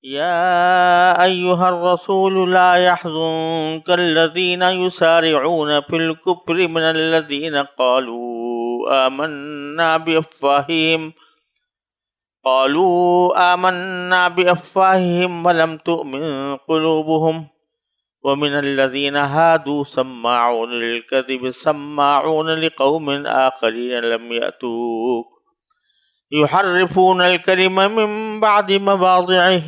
يا أيها الرسول لا يحزنك الذين يسارعون في الكفر من الذين قالوا آمنا بأفواههم ولم تؤمن قلوبهم ومن الذين هادوا سماعون للكذب سماعون لقوم آخرين لم يأتوك يحرفون الكلم من بعد مواضعه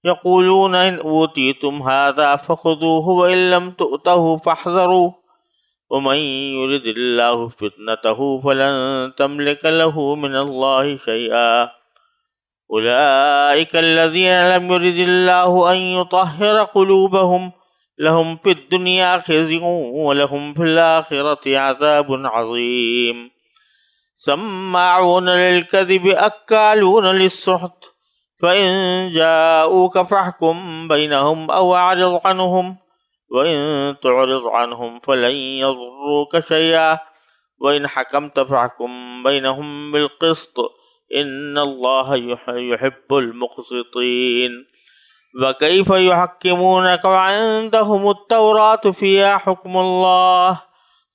يقولون إن أوتيتم هذا فخذوه وإن لم تؤتوه فاحذروا ومن يرد الله فتنته فلن تملك له من الله شيئا أولئك الذين لم يرد الله أن يطهر قلوبهم لهم في الدنيا خزي ولهم في الآخرة عذاب عظيم سماعون للكذب أكالون للسحت فإن جاءوك فاحكم بينهم أو أعرض عنهم وإن تعرض عنهم فلن يضروك شيئا وإن حكمت فاحكم بينهم بالقسط إن الله يحب المقسطين وكيف يحكمونك وعندهم التوراة فيها حكم الله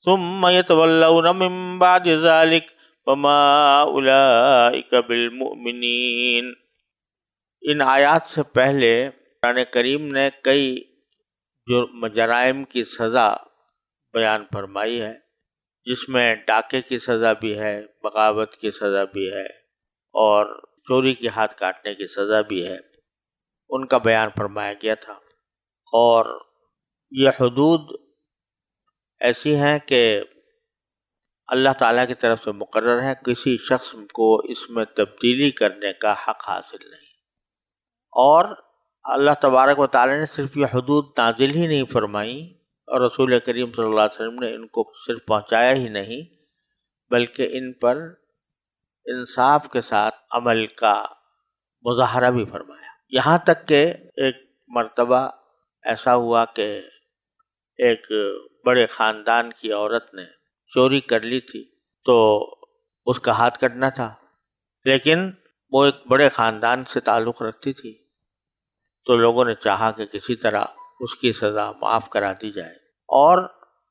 ثم يتولون من بعد ذلك وما أولئك بالمؤمنين۔ ان آیات سے پہلے قرآن کریم نے کئی جرائم کی سزا بیان فرمائی ہے، جس میں ڈاکے کی سزا بھی ہے، بغاوت کی سزا بھی ہے اور چوری کے ہاتھ کاٹنے کی سزا بھی ہے، ان کا بیان فرمایا گیا تھا۔ اور یہ حدود ایسی ہیں کہ اللہ تعالیٰ کی طرف سے مقرر ہے، کسی شخص کو اس میں تبدیلی کرنے کا حق حاصل نہیں۔ اور اللہ تبارک و تعالیٰ نے صرف یہ حدود نازل ہی نہیں فرمائی اور رسول کریم صلی اللہ علیہ وسلم نے ان کو صرف پہنچایا ہی نہیں، بلکہ ان پر انصاف کے ساتھ عمل کا مظاہرہ بھی فرمایا۔ یہاں تک کہ ایک مرتبہ ایسا ہوا کہ ایک بڑے خاندان کی عورت نے چوری کر لی تھی، تو اس کا ہاتھ کٹنا تھا، لیکن وہ ایک بڑے خاندان سے تعلق رکھتی تھی، تو لوگوں نے چاہا کہ کسی طرح اس کی سزا معاف کرا دی جائے، اور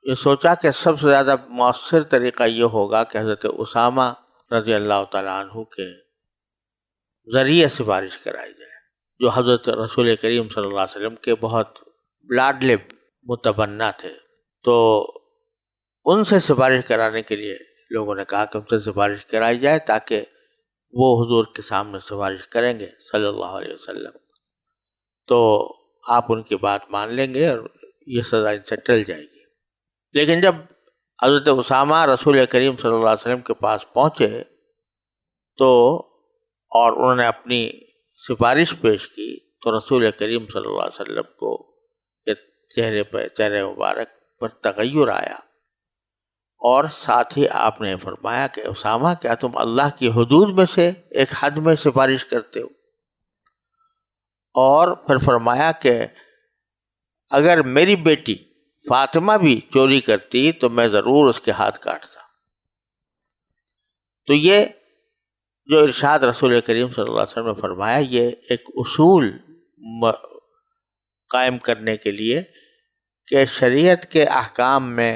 یہ سوچا کہ سب سے زیادہ مؤثر طریقہ یہ ہوگا کہ حضرت اسامہ رضی اللہ تعالیٰ عنہ کے ذریعے سفارش کرائی جائے، جو حضرت رسول کریم صلی اللہ علیہ وسلم کے بہت لاڈلے متبنہ تھے۔ تو ان سے سفارش کرانے کے لیے لوگوں نے کہا کہ ان سے سفارش کرائی جائے تاکہ وہ حضور کے سامنے سفارش کریں گے صلی اللہ علیہ وسلم، تو آپ ان کی بات مان لیں گے اور یہ سزا ان سے ٹل جائے گی۔ لیکن جب حضرت اسامہ رسول کریم صلی اللہ علیہ وسلم کے پاس پہنچے تو اور انہوں نے اپنی سفارش پیش کی، تو رسول کریم صلی اللہ علیہ وسلم کو چہرے مبارک پر تغیر آیا، اور ساتھ ہی آپ نے فرمایا کہ اسامہ کیا تم اللہ کی حدود میں سے ایک حد میں سفارش کرتے ہو؟ اور پھر فرمایا کہ اگر میری بیٹی فاطمہ بھی چوری کرتی تو میں ضرور اس کے ہاتھ کاٹتا۔ تو یہ جو ارشاد رسول کریم صلی اللہ علیہ وسلم نے فرمایا، یہ ایک اصول قائم کرنے کے لیے کہ شریعت کے احکام میں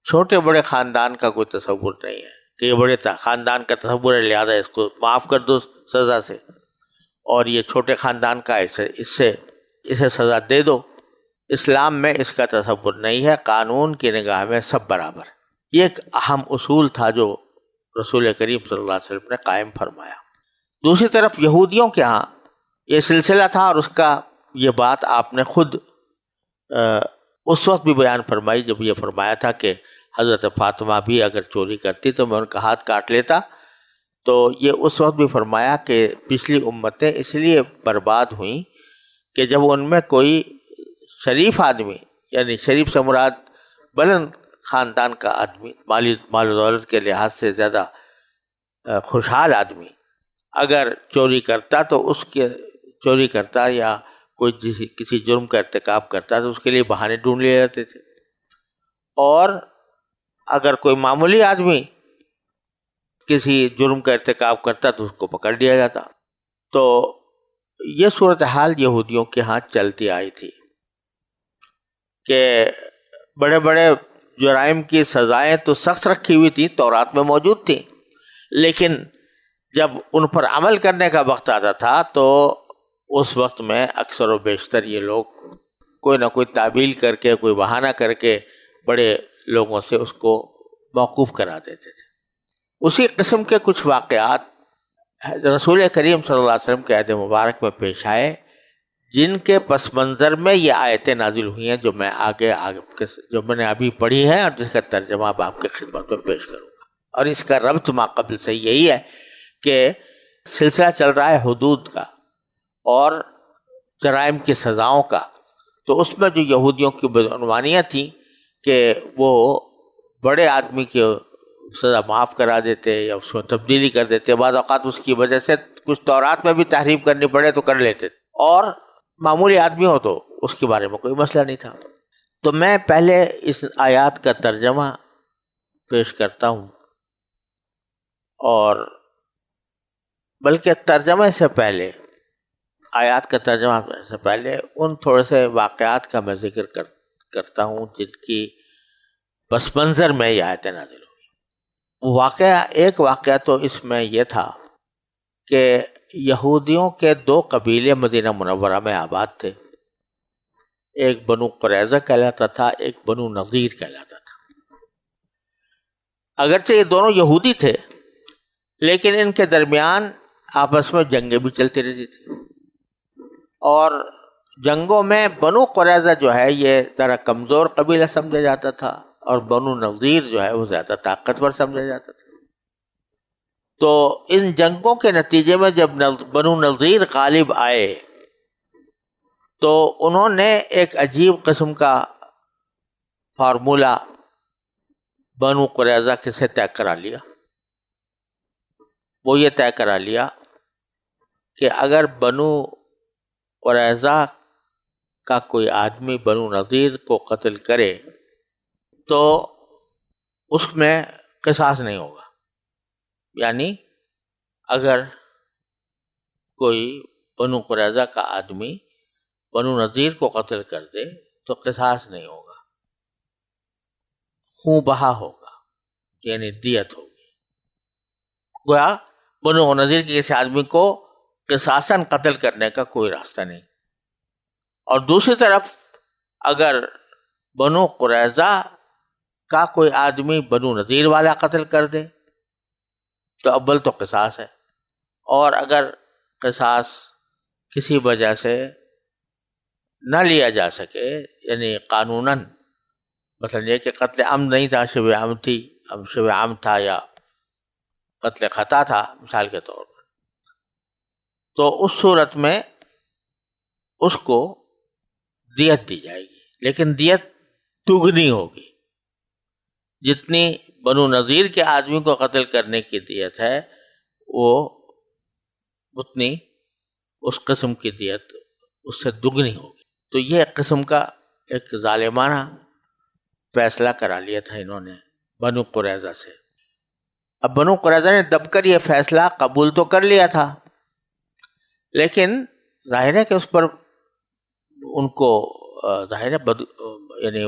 چھوٹے بڑے خاندان کا کوئی تصور نہیں ہے کہ یہ بڑے خاندان کا تصور ہے لہذا اس کو معاف کر دو سزا سے، اور یہ چھوٹے خاندان کا اسے سزا دے دو۔ اسلام میں اس کا تصور نہیں ہے، قانون کی نگاہ میں سب برابر۔ یہ ایک اہم اصول تھا جو رسول کریم صلی اللہ علیہ وسلم نے قائم فرمایا۔ دوسری طرف یہودیوں کے ہاں یہ سلسلہ تھا، اور اس کا یہ بات آپ نے خود اس وقت بھی بیان فرمائی جب یہ فرمایا تھا کہ حضرت فاطمہ بھی اگر چوری کرتی تو میں ان کا ہاتھ کاٹ لیتا۔ تو یہ اس وقت بھی فرمایا کہ پچھلی امتیں اس لیے برباد ہوئیں کہ جب ان میں کوئی شریف آدمی، یعنی شریف سے مراد بلند خاندان کا آدمی، مال و دولت کے لحاظ سے زیادہ خوشحال آدمی اگر چوری کرتا تو اس کے چوری کرتا یا کوئی کسی جرم کا ارتکاب کرتا تو اس کے لیے بہانے ڈھونڈ لیے جاتے تھے، اور اگر کوئی معمولی آدمی کسی جرم کا ارتکاب کرتا تو اس کو پکڑ لیا جاتا۔ تو یہ صورتحال یہودیوں کے ہاں چلتی آئی تھی کہ بڑے بڑے جرائم کی سزائیں تو سخت رکھی ہوئی تھی، تورات میں موجود تھیں، لیکن جب ان پر عمل کرنے کا وقت آتا تھا تو اس وقت میں اکثر و بیشتر یہ لوگ کوئی نہ کوئی تعویل کر کے، کوئی بہانہ کر کے بڑے لوگوں سے اس کو موقوف کرا دیتے تھے۔ اسی قسم کے کچھ واقعات رسول کریم صلی اللہ علیہ وسلم کے عہد مبارک میں پیش آئے، جن کے پس منظر میں یہ آیتیں نازل ہوئی ہیں جو میں جو میں نے ابھی پڑھی ہے، اور جس کا ترجمہ اب آپ کی خدمت میں پیش کروں گا۔ اور اس کا ربط ما قبل سے یہی ہے کہ سلسلہ چل رہا ہے حدود کا اور جرائم کی سزاؤں کا، تو اس میں جو یہودیوں کی بدعنوانیاں تھیں کہ وہ بڑے آدمی کی سزا معاف کرا دیتے یا اس میں تبدیلی کر دیتے، بعض اوقات اس کی وجہ سے کچھ تورات میں بھی تحریف کرنی پڑے تو کر لیتے، اور معمولی آدمی ہو تو اس کے بارے میں کوئی مسئلہ نہیں تھا۔ تو میں پہلے اس آیات کا ترجمہ پیش کرتا ہوں، اور بلکہ ترجمے سے پہلے، آیات کا ترجمہ سے پہلے ان تھوڑے سے واقعات کا میں ذکر کرتا ہوں جن کی پس منظر میں یہ آیتیں نازل ہوئی۔ ایک واقعہ تو اس میں یہ تھا کہ یہودیوں کے 2 قبیلے مدینہ منورہ میں آباد تھے، ایک بنو قریظہ کہلاتا تھا، ایک بنو نضیر کہلاتا تھا۔ اگرچہ یہ دونوں یہودی تھے، لیکن ان کے درمیان آپس میں جنگیں بھی چلتی رہتی تھی، اور جنگوں میں بنو قریظہ جو ہے یہ ذرا کمزور قبیلہ سمجھا جاتا تھا، اور بنو نضیر جو ہے وہ زیادہ طاقتور سمجھا جاتا تھا۔ تو ان جنگوں کے نتیجے میں جب بنو نضیر غالب آئے تو انہوں نے ایک عجیب قسم کا فارمولہ بنو قریظہ کے سے طے کرا لیا۔ وہ یہ طے کرا لیا کہ اگر بنو قریظہ کا کوئی آدمی بنو نضیر کو قتل کرے تو اس میں قصاص نہیں ہوگا، یعنی اگر کوئی بنو قریظہ کا آدمی بنو نضیر کو قتل کر دے تو قصاص نہیں ہوگا، خون بہا ہوگا، یعنی دیت ہوگی۔ گویا بنو نضیر کے کسی آدمی کو قصاصاً قتل کرنے کا کوئی راستہ نہیں۔ اور دوسری طرف اگر بنو قریظہ کا کوئی آدمی بنو نضیر والا قتل کر دے تو اول تو قصاص ہے، اور اگر قصاص کسی وجہ سے نہ لیا جا سکے، یعنی قانوناً، مثلا یہ کہ قتل عمد نہیں تھا، شبہ عمد تھی، شبہ عمد تھا، یا قتل خطا تھا مثال کے طور پر، تو اس صورت میں اس کو دیت دی جائے گی، لیکن دیت دگنی ہوگی۔ جتنی بنو نضیر کے آدمی کو قتل کرنے کی دیت ہے وہ اتنی اس قسم کی دیت اس سے دگنی ہوگی۔ تو یہ ایک قسم کا ایک ظالمانہ فیصلہ کرا لیا تھا انہوں نے بنو قریظہ سے۔ اب بنو قریظہ نے دب کر یہ فیصلہ قبول تو کر لیا تھا، لیکن ظاہر ہے کہ اس پر ان کو ظاہر ہے یعنی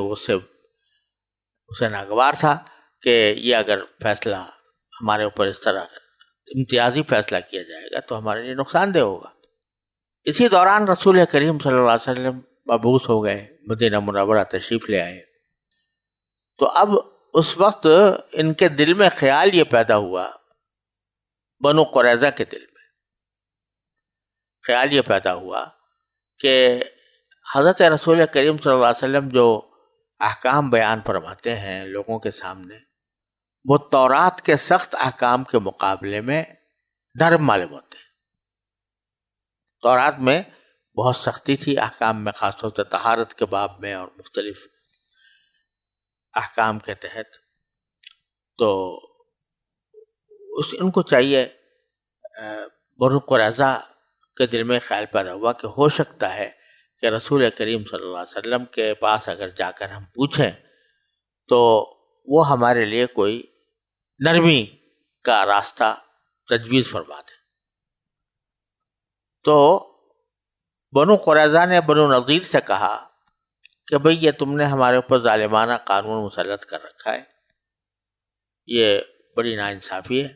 اسے ناگوار تھا کہ یہ اگر فیصلہ ہمارے اوپر اس طرح امتیازی فیصلہ کیا جائے گا تو ہمارے لیے نقصان دہ ہوگا۔ اسی دوران رسول کریم صلی اللہ علیہ وسلم مبعوث ہو گئے، مدینہ منورہ تشریف لے آئے۔ تو اب اس وقت ان کے دل میں خیال یہ پیدا ہوا، بنو قریظہ کے دل میں خیال یہ پیدا ہوا کہ حضرت رسول کریم صلی اللہ علیہ وسلم جو احکام بیان فرماتے ہیں لوگوں کے سامنے، وہ تورات کے سخت احکام کے مقابلے میں نرم معلوم ہوتے ہیں۔ تورات میں بہت سختی تھی احکام میں، خاص طور سے طہارت کے باب میں اور مختلف احکام کے تحت۔ تو ان کو چاہیے، بنو قریظہ کے دل میں خیال پیدا ہوا کہ ہو سکتا ہے کہ رسول کریم صلی اللہ علیہ وسلم کے پاس اگر جا کر ہم پوچھیں تو وہ ہمارے لیے کوئی نرمی کا راستہ تجویز فرما دیں۔ تو بنو قریظہ نے بنو نذیر سے کہا کہ بھئی یہ تم نے ہمارے اوپر ظالمانہ قانون مسلط کر رکھا ہے، یہ بڑی ناانصافی ہے،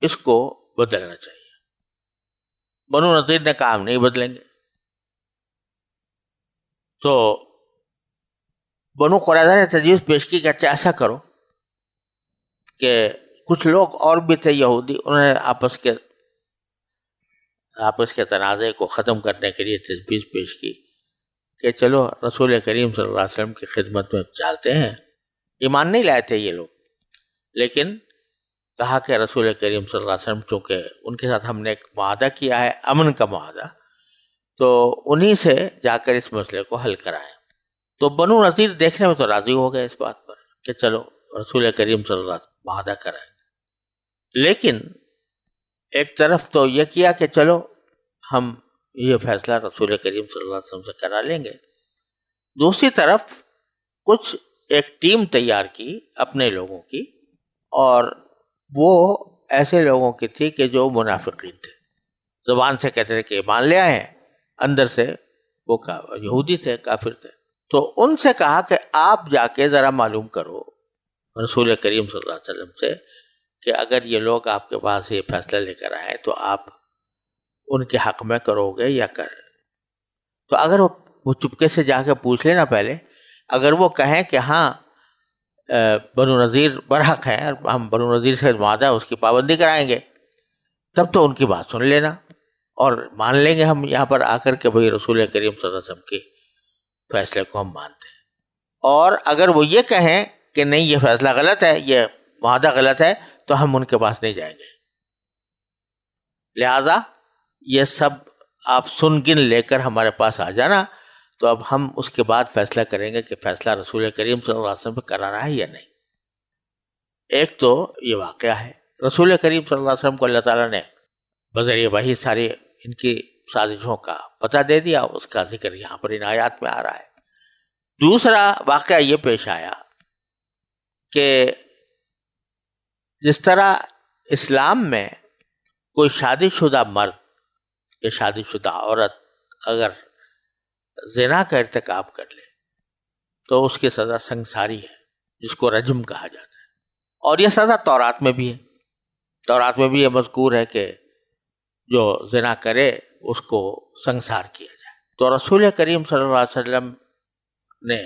اس کو بدلنا چاہیے۔ بنو نذیر نے کہا ہم نہیں بدلیں گے۔ تو بنو قریظہ نے تجویز پیش کی کہ اچھا ایسا کرو کہ کچھ لوگ اور بھی تھے یہودی، انہوں نے آپس کے تنازع کو ختم کرنے کے لیے تجویز پیش کی کہ چلو رسول کریم صلی اللہ علیہ وسلم کی خدمت میں چلتے ہیں۔ ایمان نہیں لائے تھے یہ لوگ، لیکن کہا کہ رسول کریم صلی اللہ علیہ وسلم چونکہ ان کے ساتھ ہم نے ایک معاہدہ کیا ہے، امن کا معاہدہ، تو انہی سے جا کر اس مسئلے کو حل کرائیں۔ تو بنو نذیر دیکھنے میں تو راضی ہو گئے اس بات پر کہ چلو رسول کریم صلی اللہ علیہ وسلم معاہدہ کرائیں، لیکن ایک طرف تو یہ کیا کہ چلو ہم یہ فیصلہ رسول کریم صلی اللہ علیہ وسلم سے کرا لیں گے، دوسری طرف کچھ ایک ٹیم تیار کی اپنے لوگوں کی، اور وہ ایسے لوگوں کی تھی کہ جو منافقین تھے، زبان سے کہتے تھے کہ ایمان لے آئے ہیں، اندر سے وہ یہودی تھے، کافر تھے۔ تو ان سے کہا کہ آپ جا کے ذرا معلوم کرو رسول کریم صلی اللہ علیہ وسلم سے کہ اگر یہ لوگ آپ کے پاس یہ فیصلہ لے کر آئے تو آپ ان کے حق میں کرو گے یا کریں۔ تو اگر وہ چپکے سے جا کے پوچھ لینا پہلے، اگر وہ کہیں کہ ہاں بنو نذیر برحق ہیں، ہم بنو نذیر سے معاہدہ اس کی پابندی کرائیں گے، تب تو ان کی بات سن لینا اور مان لیں گے ہم یہاں پر آ کر کے بھئی رسول کریم صلی اللہ علیہ وسلم کے فیصلے کو ہم مانتے ہیں۔ اور اگر وہ یہ کہیں کہ نہیں یہ فیصلہ غلط ہے، یہ معاہدہ غلط ہے، تو ہم ان کے پاس نہیں جائیں گے۔ لہذا یہ سب آپ سن گن لے کر ہمارے پاس آ جانا، تو اب ہم اس کے بعد فیصلہ کریں گے کہ فیصلہ رسول کریم صلی اللہ علیہ وسلم پہ کرانا ہے یا نہیں۔ ایک تو یہ واقعہ ہے، رسول کریم صلی اللہ علیہ وسلم کو اللہ تعالیٰ نے بذریعہ وحی ساری ان کی سازشوں کا پتہ دے دیا، اس کا ذکر یہاں پر ان آیات میں آ رہا ہے۔ دوسرا واقعہ یہ پیش آیا کہ جس طرح اسلام میں کوئی شادی شدہ مرد یا شادی شدہ عورت اگر زنا کا ارتکاب کر لے تو اس کی سزا سنگساری ہے، جس کو رجم کہا جاتا ہے، اور یہ سزا تورات میں بھی ہے۔ تورات میں بھی یہ مذکور ہے کہ جو زنا کرے اس کو سنگسار کیا جائے۔ تو رسول کریم صلی اللہ علیہ وسلم نے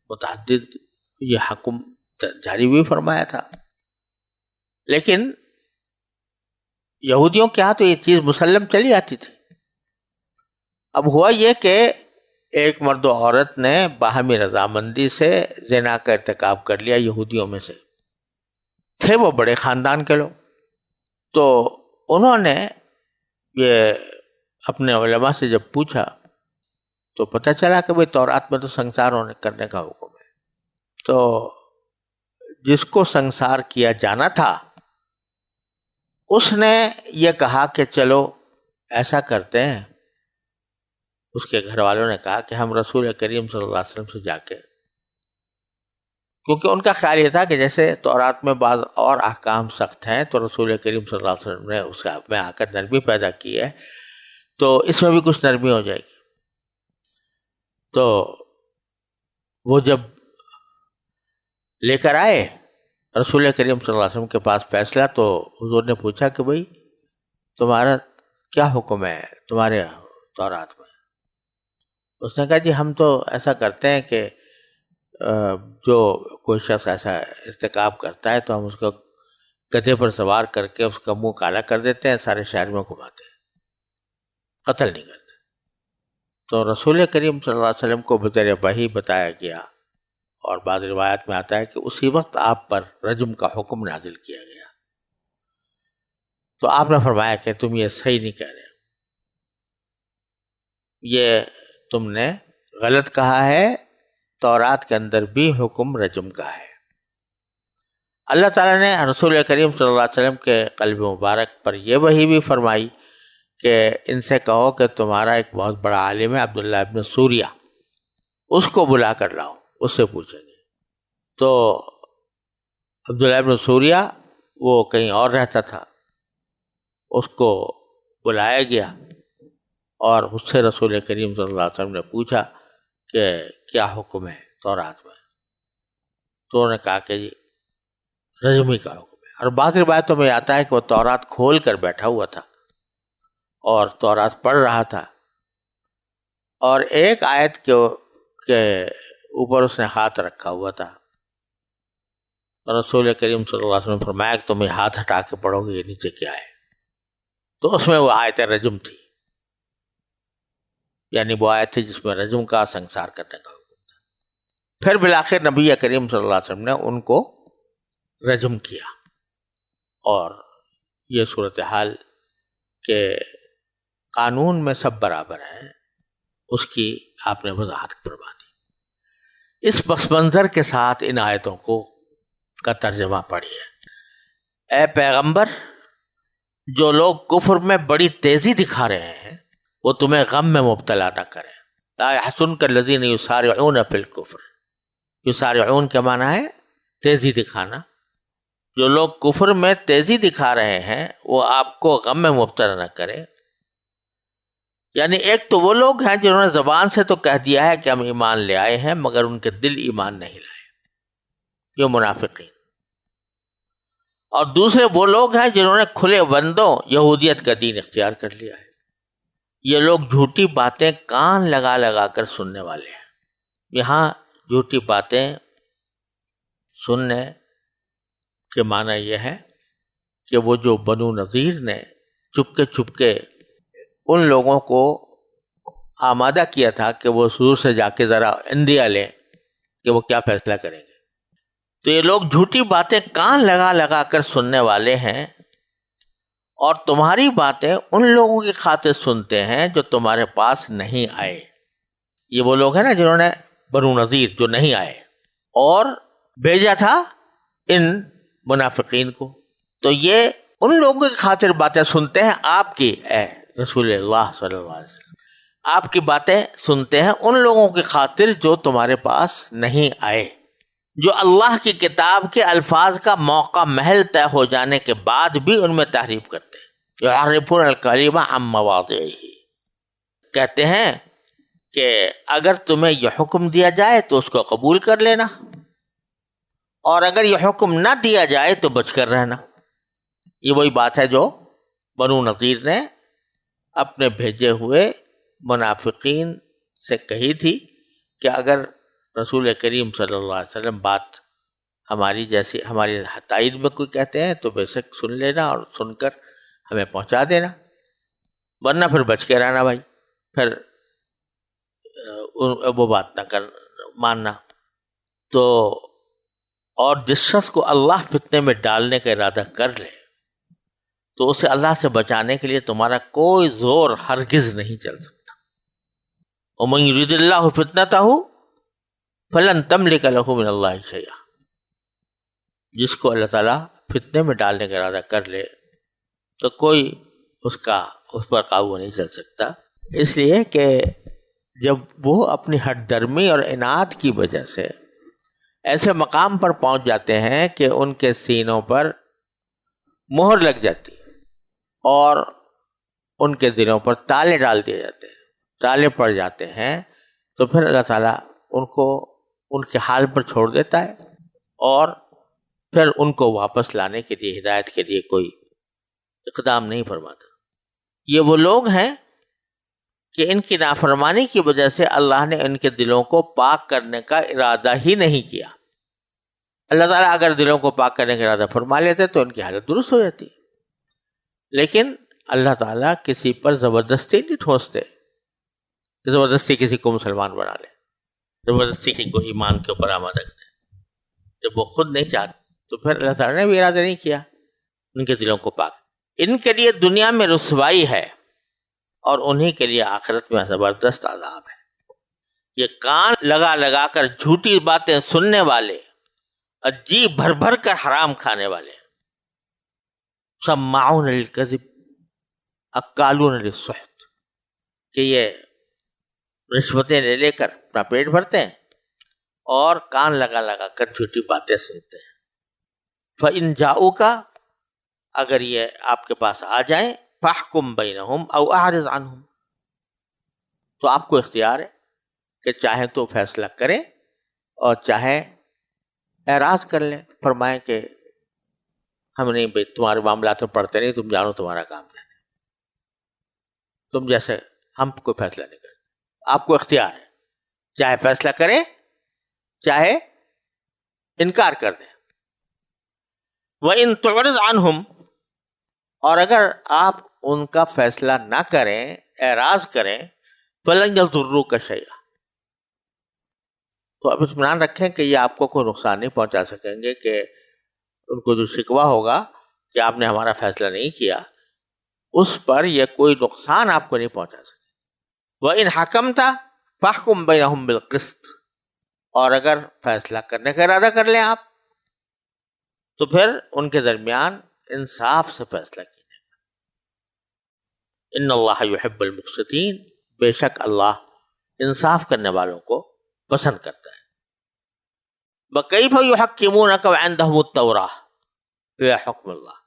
متعدد یہ حکم جاری بھی فرمایا تھا، لیکن یہودیوں کے ہاں تو یہ چیز مسلم چلی آتی تھی۔ اب ہوا یہ کہ ایک مرد و عورت نے باہمی رضامندی سے زنا کا ارتکاب کر لیا، یہودیوں میں سے تھے وہ بڑے خاندان کے لوگ، تو انہوں نے یہ اپنے علماء سے جب پوچھا تو پتہ چلا کہ بھئی تورات میں تو سنگسار کرنے کا حکم ہے۔ تو جس کو سنگسار کیا جانا تھا اس نے یہ کہا کہ چلو ایسا کرتے ہیں، اس کے گھر والوں نے کہا کہ ہم رسول کریم صلی اللہ علیہ وسلم سے جا کے، کیونکہ ان کا خیال یہ تھا کہ جیسے تورات میں بعض اور احکام سخت ہیں تو رسول کریم صلی اللہ علیہ وسلم نے اس میں آ کر نرمی پیدا کی ہے، تو اس میں بھی کچھ نرمی ہو جائے گی۔ تو وہ جب لے کر آئے رسول کریم صلی اللہ علیہ وسلم کے پاس فیصلہ، تو حضور نے پوچھا کہ بھئی تمہارا کیا حکم ہے تمہارے تورات میں؟ اس نے کہا جی ہم تو ایسا کرتے ہیں کہ جو کوئی شخص ایسا ارتکاب کرتا ہے تو ہم اس کو گدھے پر سوار کر کے اس کا منہ کالا کر دیتے ہیں، سارے شہر میں گھماتے ہیں، قتل نہیں کرتے۔ تو رسول کریم صلی اللہ علیہ وسلم کو بذریعہ وحی بتایا گیا، اور بعض روایات میں آتا ہے کہ اسی وقت آپ پر رجم کا حکم نازل کیا گیا۔ تو آپ نے فرمایا کہ تم یہ صحیح نہیں کہہ رہے، یہ تم نے غلط کہا ہے، تورات کے اندر بھی حکم رجم کا ہے۔ اللہ تعالیٰ نے رسول کریم صلی اللہ علیہ وسلم کے قلب مبارک پر یہ وحی بھی فرمائی کہ ان سے کہو کہ تمہارا ایک بہت بڑا عالم ہے عبداللہ ابن سوریہ، اس کو بلا کر لاؤ، اس سے پوچھیں گے۔ تو عبداللہ ابن سوریہ وہ کہیں اور رہتا تھا، اس کو بلایا گیا اور اس سے رسول کریم صلی اللہ علیہ وسلم نے پوچھا کہ کیا حکم ہے تورات میں، تو انہوں نے کہا کہ جی رجمی کا حکم ہے۔ اور بعض روایتوں میں آتا ہے کہ وہ تورات کھول کر بیٹھا ہوا تھا اور تورات پڑھ رہا تھا، اور ایک آیت کے اوپر اس نے ہاتھ رکھا ہوا تھا، اور رسول کریم صلی اللہ علیہ وسلم نے فرمایا کہ تم یہ ہاتھ ہٹا کے پڑھو گے یہ نیچے کیا ہے، تو اس میں وہ آیت رجم تھی، یعنی وہ آیت تھی جس میں رجم کا سنسار کرنے کا حکم تھا۔ پھر بالآخر نبی کریم صلی اللہ علیہ وسلم نے ان کو رجم کیا، اور یہ صورتحال کہ قانون میں سب برابر ہیں اس کی آپ نے وضاحت فرما دی۔ اس پس منظر کے ساتھ ان آیتوں کا ترجمہ پڑھیے۔ اے پیغمبر، جو لوگ کفر میں بڑی تیزی دکھا رہے ہیں وہ تمہیں غم میں مبتلا نہ کریں۔ لا يحزنك الذين يسارعون في الكفر، یسارعون کے معنی ہے تیزی دکھانا۔ جو لوگ کفر میں تیزی دکھا رہے ہیں وہ آپ کو غم میں مبتلا نہ کرے، یعنی ایک تو وہ لوگ ہیں جنہوں نے زبان سے تو کہہ دیا ہے کہ ہم ایمان لے آئے ہیں مگر ان کے دل ایمان نہیں لائے، یہ منافقین، اور دوسرے وہ لوگ ہیں جنہوں نے کھلے بندوں یہودیت کا دین اختیار کر لیا ہے۔ یہ لوگ جھوٹی باتیں کان لگا لگا کر سننے والے ہیں۔ یہاں جھوٹی باتیں سننے کے معنی یہ ہے کہ وہ جو بنو نذیر نے چپ کے ان لوگوں کو آمادہ کیا تھا کہ وہ حضور سے جا کے ذرا اندیا لیں کہ وہ کیا فیصلہ کریں گے، تو یہ لوگ جھوٹی باتیں کان لگا لگا کر سننے والے ہیں، اور تمہاری باتیں ان لوگوں کی خاطر سنتے ہیں جو تمہارے پاس نہیں آئے۔ یہ وہ لوگ ہیں نا جنہوں نے بنو نذیر جو نہیں آئے اور بھیجا تھا ان منافقین کو، تو یہ ان لوگوں کی خاطر باتیں سنتے ہیں آپ کی، اے رسول اللہ صلی اللہ علیہ وسلم، آپ کی باتیں سنتے ہیں ان لوگوں کی خاطر جو تمہارے پاس نہیں آئے، جو اللہ کی کتاب کے الفاظ کا موقع محل طے ہو جانے کے بعد بھی ان میں تحریف کرتے ہیں۔ یحرفون الکلم عن مواضعہ، کہتے ہیں کہ اگر تمہیں یہ حکم دیا جائے تو اس کو قبول کر لینا، اور اگر یہ حکم نہ دیا جائے تو بچ کر رہنا۔ یہ وہی بات ہے جو بنو نذیر نے اپنے بھیجے ہوئے منافقین سے کہی تھی کہ اگر رسول کریم صلی اللہ علیہ وسلم بات ہماری جیسی ہماری تائید میں کوئی کہتے ہیں تو بے شک سن لینا اور سن کر ہمیں پہنچا دینا، ورنہ پھر بچ کے رہنا بھائی، پھر وہ بات نہ ماننا۔ تو اور جس شخص کو اللہ فتنے میں ڈالنے کا ارادہ کر لے تو اسے اللہ سے بچانے کے لیے تمہارا کوئی زور ہرگز نہیں چل سکتا۔ وَمَن يُرِدِ اللَّهُ فِتْنَتَهُ فَلَن تَمْلِكَ لَهُ مِنَ اللَّهِ شَيْئًا، جس کو اللہ تعالیٰ فتنے میں ڈالنے کا ارادہ کر لے تو کوئی اس پر قابو نہیں چل سکتا، اس لیے کہ جب وہ اپنی ہٹ درمی اور عناد کی وجہ سے ایسے مقام پر پہنچ جاتے ہیں کہ ان کے سینوں پر مہر لگ جاتی اور ان کے دلوں پر تالے ڈال دیے جاتے ہیں، تالے پڑ جاتے ہیں، تو پھر اللہ تعالیٰ ان کو ان کے حال پر چھوڑ دیتا ہے اور پھر ان کو واپس لانے کے لیے ہدایت کے لیے کوئی اقدام نہیں فرماتا۔ یہ وہ لوگ ہیں کہ ان کی نافرمانی کی وجہ سے اللہ نے ان کے دلوں کو پاک کرنے کا ارادہ ہی نہیں کیا۔ اللہ تعالیٰ اگر دلوں کو پاک کرنے کا ارادہ فرما لیتے تو ان کی حالت درست ہو جاتی، لیکن اللہ تعالیٰ کسی پر زبردستی نہیں ٹھونستے کہ زبردستی کسی کو مسلمان بنا لے، زبردستی کسی کو ایمان کے اوپر آمادہ کرے جب وہ خود نہیں چاہتے، تو پھر اللہ تعالیٰ نے بھی ارادہ نہیں کیا ان کے دلوں کو پاک۔ ان کے لیے دنیا میں رسوائی ہے اور انہی کے لیے آخرت میں زبردست عذاب ہے۔ یہ کان لگا لگا کر جھوٹی باتیں سننے والے اور جی بھر بھر کر حرام کھانے والے، سماعون للکذب اکالون للسحت، کہ یہ رشوتیں لے لے کر اپنا پیٹ بھرتے ہیں اور کان لگا لگا کر جھوٹی باتیں سنتے ہیں۔ فَإِن جَاءُوكَ، اگر یہ آپ کے پاس آ جائیں، فَاحْكُم بَيْنَهُمْ أَوْ أَعْرِضْ عَنْهُمْ، تو آپ کو اختیار ہے کہ چاہیں تو فیصلہ کریں اور چاہیں اعراض کر لیں، فرمائیں کہ ہم نہیں بھائی تمہارے معاملات میں پڑھتے نہیں، تم جانو تمہارا کام کیا ہے، تم جیسے ہم کوئی فیصلہ نہیں کرتے. آپ کو اختیار ہے، چاہے فیصلہ کریں چاہے انکار کر دیں. وَإِن تُعْرِضْ عَنْهُمْ، اور اگر آپ ان کا فیصلہ نہ کریں، اعراض کریں، فَلَنْ يَضُرُّوكَ شَيْئًا، تو اب اطمینان رکھیں کہ یہ آپ کو کوئی نقصان نہیں پہنچا سکیں گے، کہ ان کو جو شکوہ ہوگا کہ آپ نے ہمارا فیصلہ نہیں کیا، اس پر یہ کوئی نقصان آپ کو نہیں پہنچا سکے. وَإِنْ حَكَمْتَ فَاحْكُمْ بَيْنَهُمْ بِالْقِسْطِ، اور اگر فیصلہ کرنے کا ارادہ کر لیں آپ تو پھر ان کے درمیان انصاف سے فیصلہ کیجیے. ان اللہ یحب المقسطین، بے شک اللہ انصاف کرنے والوں کو پسند کرتا ہے. وَكَيْفَ يُحَكِّمُونَكَ وَعِندَهُمُ التَّوْرَاةُ فِيهَا حُكْمُ اللَّهِ،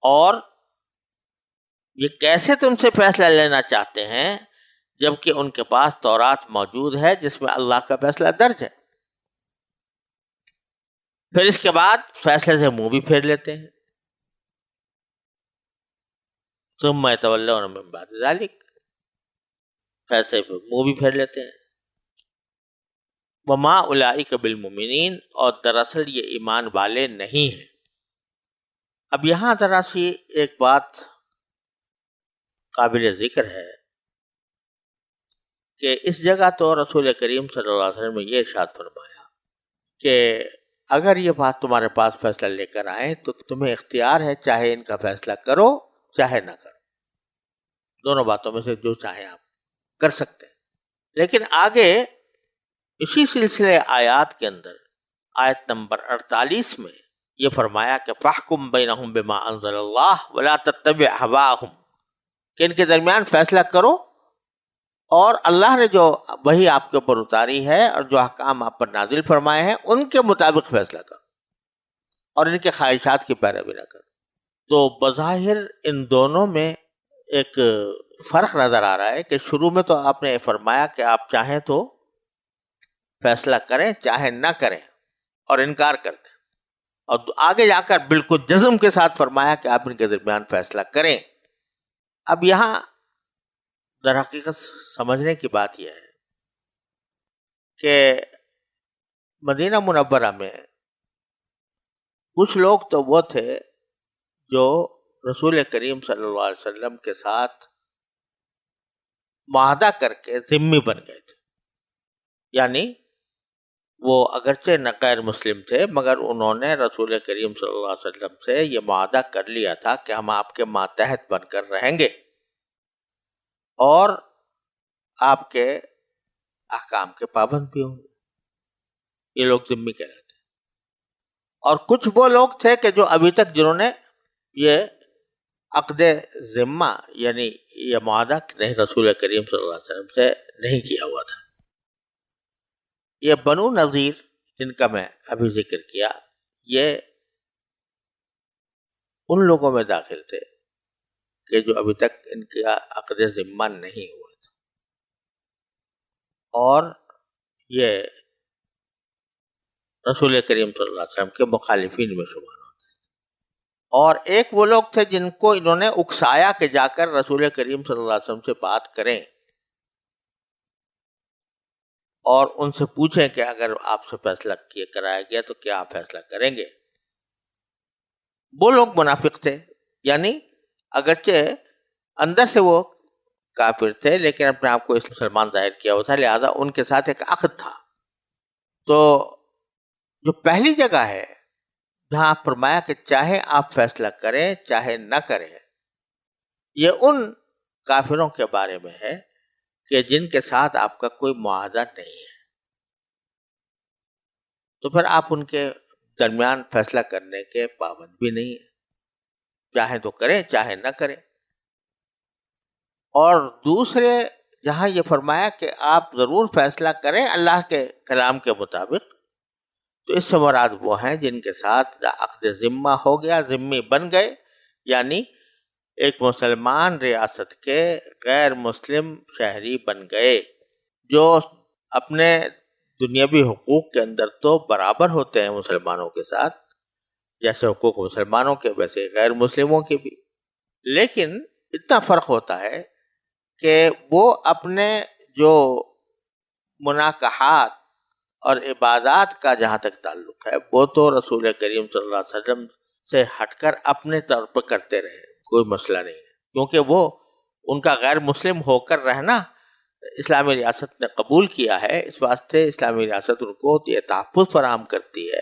اور یہ کیسے تم سے فیصلہ لینا چاہتے ہیں جبکہ ان کے پاس تورات موجود ہے جس میں اللہ کا فیصلہ درج ہے، پھر اس کے بعد فیصلے سے منہ بھی پھیر لیتے ہیں. ثم يتولون من بعد ذلك، فیصلے سے منہ بھی پھیر لیتے ہیں. وما اولئک بالمؤمنین، اور دراصل یہ ایمان والے نہیں ہیں. اب یہاں ذرا سی ایک بات قابل ذکر ہے کہ اس جگہ تو رسول کریم صلی اللہ علیہ وسلم نے یہ ارشاد فرمایا کہ اگر یہ بات تمہارے پاس فیصلہ لے کر آئیں تو تمہیں اختیار ہے، چاہے ان کا فیصلہ کرو چاہے نہ کرو، دونوں باتوں میں سے جو چاہیں آپ کر سکتے ہیں. لیکن آگے اسی سلسلے آیات کے اندر آیت نمبر 48 میں یہ فرمایا کہ فَاحْكُمْ بَيْنَهُمْ بِمَا أَنزَلَ اللَّهُ وَلَا تَتَّبِعْ هَوَاهُمْ، کہ ان کے درمیان فیصلہ کرو اور اللہ نے جو وحی آپ کے اوپر اتاری ہے اور جو احکام آپ پر نازل فرمائے ہیں ان کے مطابق فیصلہ کرو اور ان کے خواہشات کی پیروی نہ کرو. تو بظاہر ان دونوں میں ایک فرق نظر آ رہا ہے کہ شروع میں تو آپ نے فرمایا کہ آپ چاہیں تو فیصلہ کریں چاہے نہ کریں اور انکار کر دیں، اور آگے جا کر بالکل جزم کے ساتھ فرمایا کہ آپ ان کے درمیان فیصلہ کریں. اب یہاں در حقیقت سمجھنے کی بات یہ ہے کہ مدینہ منورہ میں کچھ لوگ تو وہ تھے جو رسول کریم صلی اللہ علیہ وسلم کے ساتھ معاہدہ کر کے ذمہ بن گئے تھے، یعنی وہ اگرچہ نہ غیر مسلم تھے مگر انہوں نے رسول کریم صلی اللہ علیہ وسلم سے یہ معاہدہ کر لیا تھا کہ ہم آپ کے ماتحت بن کر رہیں گے اور آپ کے احکام کے پابند بھی ہوں گے. یہ لوگ ذمہ کہلاتے ہیں. اور کچھ وہ لوگ تھے کہ جو ابھی تک جنہوں نے یہ عقد ذمہ یعنی یہ معاہدہ نہیں رسول کریم صلی اللہ علیہ وسلم سے نہیں کیا ہوا تھا. یہ بنو نذیر جن کا میں ابھی ذکر کیا، یہ ان لوگوں میں داخل تھے کہ جو ابھی تک ان کا عقد ذمہ نہیں ہوا تھا، اور یہ رسول کریم صلی اللہ علیہ وسلم کے مخالفین میں شمار ہوتے ہیں. اور ایک وہ لوگ تھے جن کو انہوں نے اکسایا کہ جا کر رسول کریم صلی اللہ علیہ وسلم سے بات کریں اور ان سے پوچھیں کہ اگر آپ سے فیصلہ کرایا گیا تو کیا آپ فیصلہ کریں گے. وہ لوگ منافق تھے، یعنی اگرچہ اندر سے وہ کافر تھے لیکن اپنے آپ کو مسلمان ظاہر کیا ہوا تھا، لہذا ان کے ساتھ ایک عقد تھا. تو جو پہلی جگہ ہے جہاں آپ فرمایا کہ چاہے آپ فیصلہ کریں چاہے نہ کریں، یہ ان کافروں کے بارے میں ہے کہ جن کے ساتھ آپ کا کوئی معاہدہ نہیں ہے، تو پھر آپ ان کے درمیان فیصلہ کرنے کے پابند بھی نہیں ہیں، چاہے تو کریں چاہے نہ کریں. اور دوسرے جہاں یہ فرمایا کہ آپ ضرور فیصلہ کریں اللہ کے کلام کے مطابق، تو اس سے مراد وہ ہیں جن کے ساتھ عقد ذمہ ہو گیا، ذمہ بن گئے، یعنی ایک مسلمان ریاست کے غیر مسلم شہری بن گئے، جو اپنے دنیاوی حقوق کے اندر تو برابر ہوتے ہیں مسلمانوں کے ساتھ، جیسے حقوق مسلمانوں کے ویسے غیر مسلموں کے بھی، لیکن اتنا فرق ہوتا ہے کہ وہ اپنے جو مناکحات اور عبادات کا جہاں تک تعلق ہے وہ تو رسول کریم صلی اللہ علیہ وسلم سے ہٹ کر اپنے طور پر کرتے رہے، کوئی مسئلہ نہیں ہے، کیونکہ وہ ان کا غیر مسلم ہو کر رہنا اسلامی ریاست نے قبول کیا ہے، اس واسطے اسلامی ریاست ان کو یہ تحفظ فراہم کرتی ہے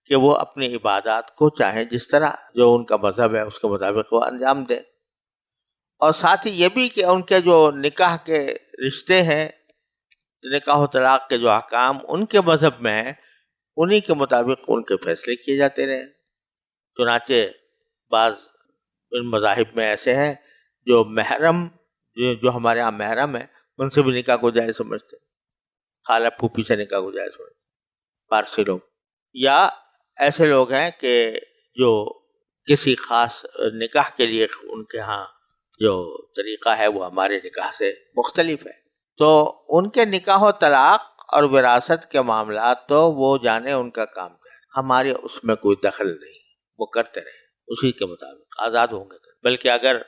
کہ وہ اپنی عبادات کو چاہیں جس طرح جو ان کا مذہب ہے اس کے مطابق وہ انجام دیں، اور ساتھ ہی یہ بھی کہ ان کے جو نکاح کے رشتے ہیں، نکاح و طلاق کے جو احکام ان کے مذہب میں ہیں، انہی کے مطابق ان کے فیصلے کیے جاتے رہے۔ چنانچہ بعض ان مذاہب میں ایسے ہیں جو محرم جو ہمارے ہاں محرم ہے ان سے بھی نکاح کو جائز سمجھتے، خالہ پھوپھی سے نکاح کو جائز سمجھتے پارسی لوگ، یا ایسے لوگ ہیں کہ جو کسی خاص نکاح کے لیے ان کے ہاں جو طریقہ ہے وہ ہمارے نکاح سے مختلف ہے، تو ان کے نکاح و طلاق اور وراثت کے معاملات تو وہ جانے ان کا کام ہے، ہمارے اس میں کوئی دخل نہیں، وہ کرتے رہے اسی کے مطابق آزاد ہوں گے، بلکہ اگر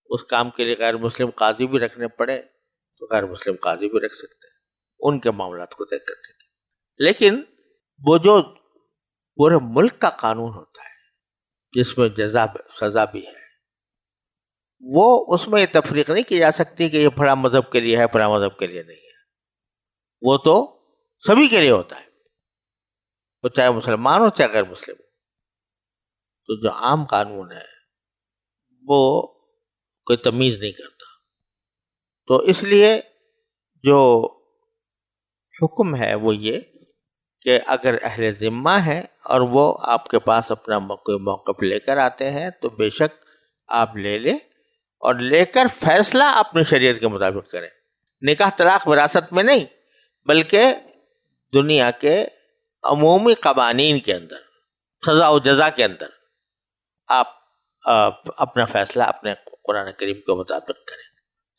اس کام کے لیے غیر مسلم قاضی بھی رکھنے پڑے تو غیر مسلم قاضی بھی رکھ سکتے ہیں، ان کے معاملات کو طے کرتے ہیں۔ لیکن وہ جو پورے ملک کا قانون ہوتا ہے جس میں سزا بھی ہے، وہ اس میں یہ تفریق نہیں کی جا سکتی کہ یہ فلاں مذہب کے لیے ہے فلاں مذہب کے لیے نہیں ہے، وہ تو سبھی کے لیے ہوتا ہے، وہ چاہے مسلمان ہو چاہے غیر مسلم ہو۔ تو جو عام قانون ہے وہ کوئی تمیز نہیں کرتا، تو اس لیے جو حکم ہے وہ یہ کہ اگر اہل ذمہ ہے اور وہ آپ کے پاس اپنا کوئی موقف لے کر آتے ہیں تو بے شک آپ لے لیں، اور لے کر فیصلہ اپنی شریعت کے مطابق کریں، نکاح طلاق وراثت میں نہیں بلکہ دنیا کے عمومی قوانین کے اندر، سزا و جزا کے اندر آپ اپنا فیصلہ اپنے قرآن کریم کے مطابق کریں۔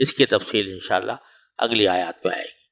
اس کی تفصیل انشاءاللہ اگلی آیات میں آئے گی۔